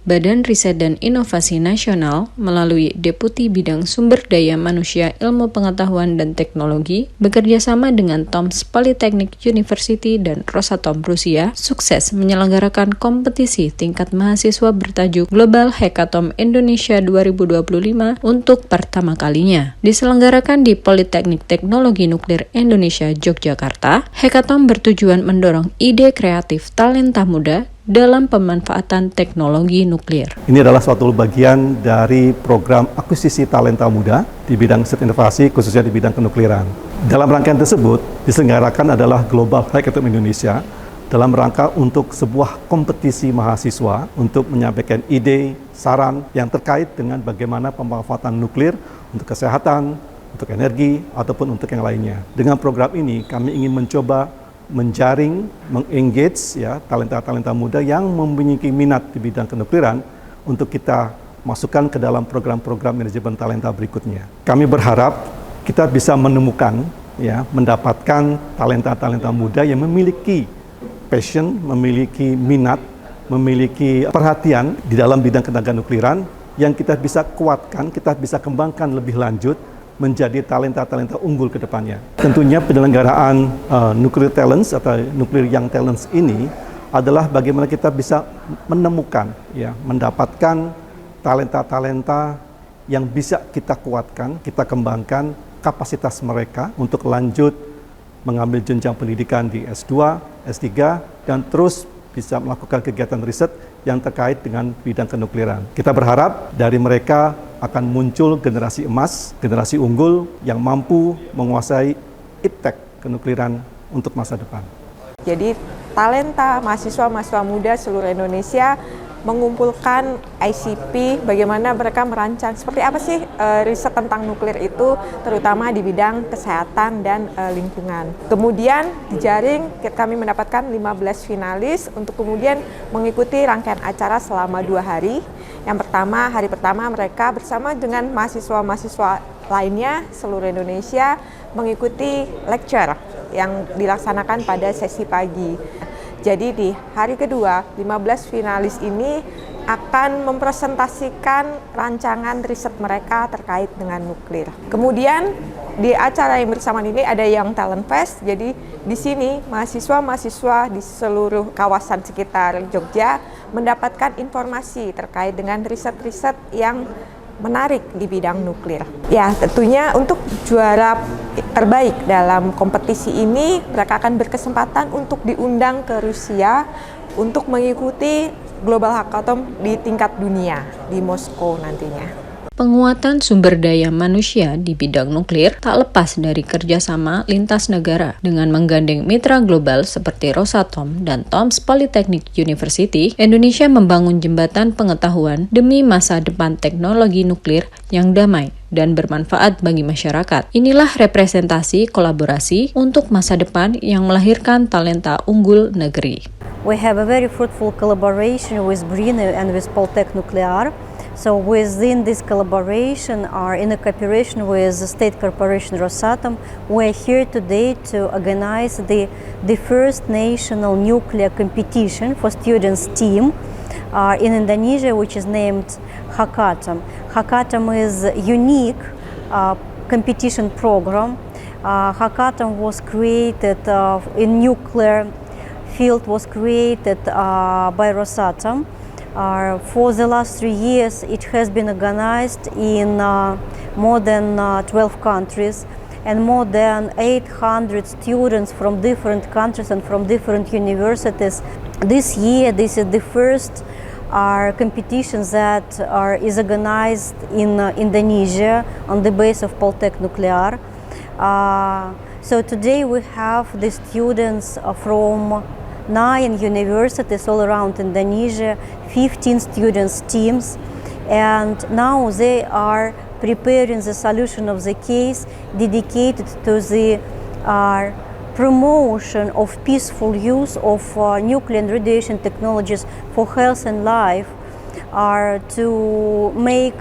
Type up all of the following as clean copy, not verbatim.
Badan Riset dan Inovasi Nasional melalui Deputi Bidang Sumber Daya Manusia Ilmu Pengetahuan dan Teknologi bekerjasama dengan Tomsk Polytechnic University dan Rosatom Rusia sukses menyelenggarakan kompetisi tingkat mahasiswa bertajuk Global Hackathon Indonesia 2025 untuk pertama kalinya. Diselenggarakan di Politeknik Teknologi Nuklir Indonesia Yogyakarta, hackathon bertujuan mendorong ide kreatif talenta muda dalam pemanfaatan teknologi nuklir. Ini adalah suatu bagian dari program akuisisi talenta muda di bidang riset inovasi, khususnya di bidang kenukliran. Dalam rangkaian tersebut, diselenggarakan adalah Global Hackathon Indonesia dalam rangka untuk sebuah kompetisi mahasiswa untuk menyampaikan ide, saran yang terkait dengan bagaimana pemanfaatan nuklir untuk kesehatan, untuk energi, ataupun untuk yang lainnya. Dengan program ini, kami ingin mencoba menjaring, mengengage ya talenta-talenta muda yang memiliki minat di bidang kenukliran untuk kita masukkan ke dalam program-program manajemen talenta berikutnya. Kami berharap kita bisa menemukan ya, mendapatkan talenta-talenta muda yang memiliki passion, memiliki minat, memiliki perhatian di dalam bidang ketenaga nukliran yang kita bisa kuatkan, kita bisa kembangkan lebih lanjut menjadi talenta-talenta unggul ke depannya. Tentunya penyelenggaraan Nuclear Talents atau Nuclear Young Talents ini adalah bagaimana kita bisa menemukan, ya, mendapatkan talenta-talenta yang bisa kita kuatkan, kita kembangkan kapasitas mereka untuk lanjut mengambil jenjang pendidikan di S2, S3, dan terus bisa melakukan kegiatan riset yang terkait dengan bidang kenukliran. Kita berharap dari mereka akan muncul generasi emas, generasi unggul yang mampu menguasai iptek kenukliran untuk masa depan. Jadi talenta mahasiswa-mahasiswa muda seluruh Indonesia mengumpulkan ICP, bagaimana mereka merancang seperti apa sih riset tentang nuklir itu, terutama di bidang kesehatan dan lingkungan. Kemudian dijaring, kami mendapatkan 15 finalis untuk kemudian mengikuti rangkaian acara selama 2 hari. Yang pertama, hari pertama mereka bersama dengan mahasiswa-mahasiswa lainnya seluruh Indonesia mengikuti lecture yang dilaksanakan pada sesi pagi. Jadi di hari kedua, 15 finalis ini akan mempresentasikan rancangan riset mereka terkait dengan nuklir. Kemudian di acara yang bersamaan ini ada yang Talent Fest, jadi di sini mahasiswa-mahasiswa di seluruh kawasan sekitar Jogja mendapatkan informasi terkait dengan riset-riset yang menarik di bidang nuklir. Ya, tentunya untuk juara terbaik dalam kompetisi ini, mereka akan berkesempatan untuk diundang ke Rusia untuk mengikuti Global Hackathon di tingkat dunia di Moskow nantinya. Penguatan sumber daya manusia di bidang nuklir tak lepas dari kerjasama lintas negara. Dengan menggandeng mitra global seperti Rosatom dan Tomsk Polytechnic University, Indonesia membangun jembatan pengetahuan demi masa depan teknologi nuklir yang damai dan bermanfaat bagi masyarakat. Inilah representasi kolaborasi untuk masa depan yang melahirkan talenta unggul negeri. We have a very fruitful collaboration with BRIN and with Poltech Nuklear. So within this collaboration, in a cooperation with the state corporation Rosatom, we're here today to organize the first national nuclear competition for students team in Indonesia, which is named Hackathon. Hackathon is a unique competition program. Hackathon was created in nuclear field, was created by Rosatom. For the last 3 years, it has been organized in more than 12 countries, and more than 800 students from different countries and from different universities. This year, this is the first competition that is organized in Indonesia on the base of Poltech Nuklear. So today we have the students from 9 universities all around Indonesia, 15 students teams, and now they are preparing the solution of the case dedicated to the promotion of peaceful use of nuclear and radiation technologies for health and life, to make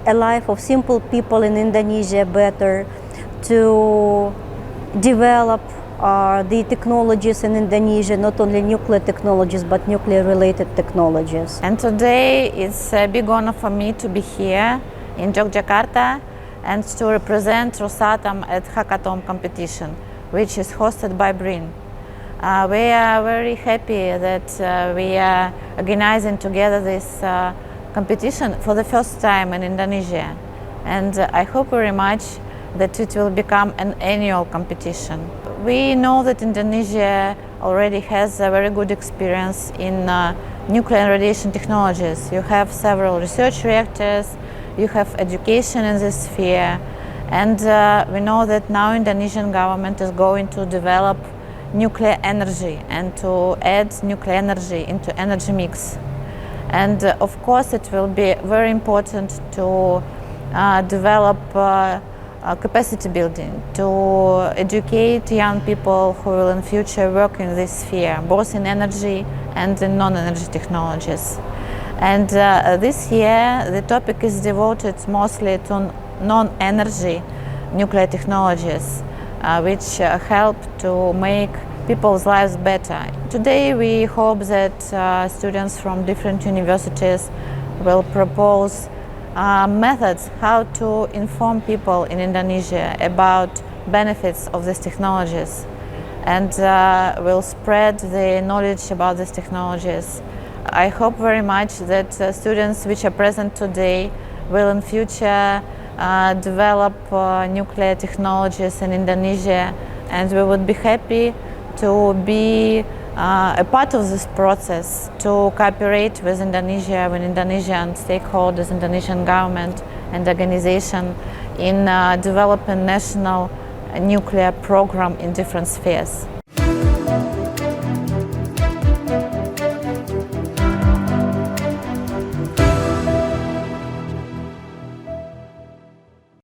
a life of simple people in Indonesia better, to develop are the technologies in Indonesia, not only nuclear technologies, but nuclear-related technologies. And today it's a big honor for me to be here in Yogyakarta and to represent Rosatom at Hackathon competition, which is hosted by BRIN. We are very happy that we are organizing together this competition for the first time in Indonesia. And I hope very much that it will become an annual competition. We know that Indonesia already has a very good experience in nuclear and radiation technologies. You have several research reactors, you have education in this sphere, and we know that now Indonesian government is going to develop nuclear energy and to add nuclear energy into energy mix. And of course it will be very important to develop capacity building, to educate young people who will in future work in this sphere, both in energy and in non-energy technologies. And this year the topic is devoted mostly to non-energy nuclear technologies, which help to make people's lives better. Today we hope that students from different universities will propose methods how to inform people in Indonesia about benefits of these technologies, and will spread the knowledge about these technologies. I hope very much that students which are present today will in future develop nuclear technologies in Indonesia, and we would be happy to be a part of this process, to cooperate with Indonesia, with Indonesian stakeholders, Indonesian government and organization in developing national nuclear program in different spheres.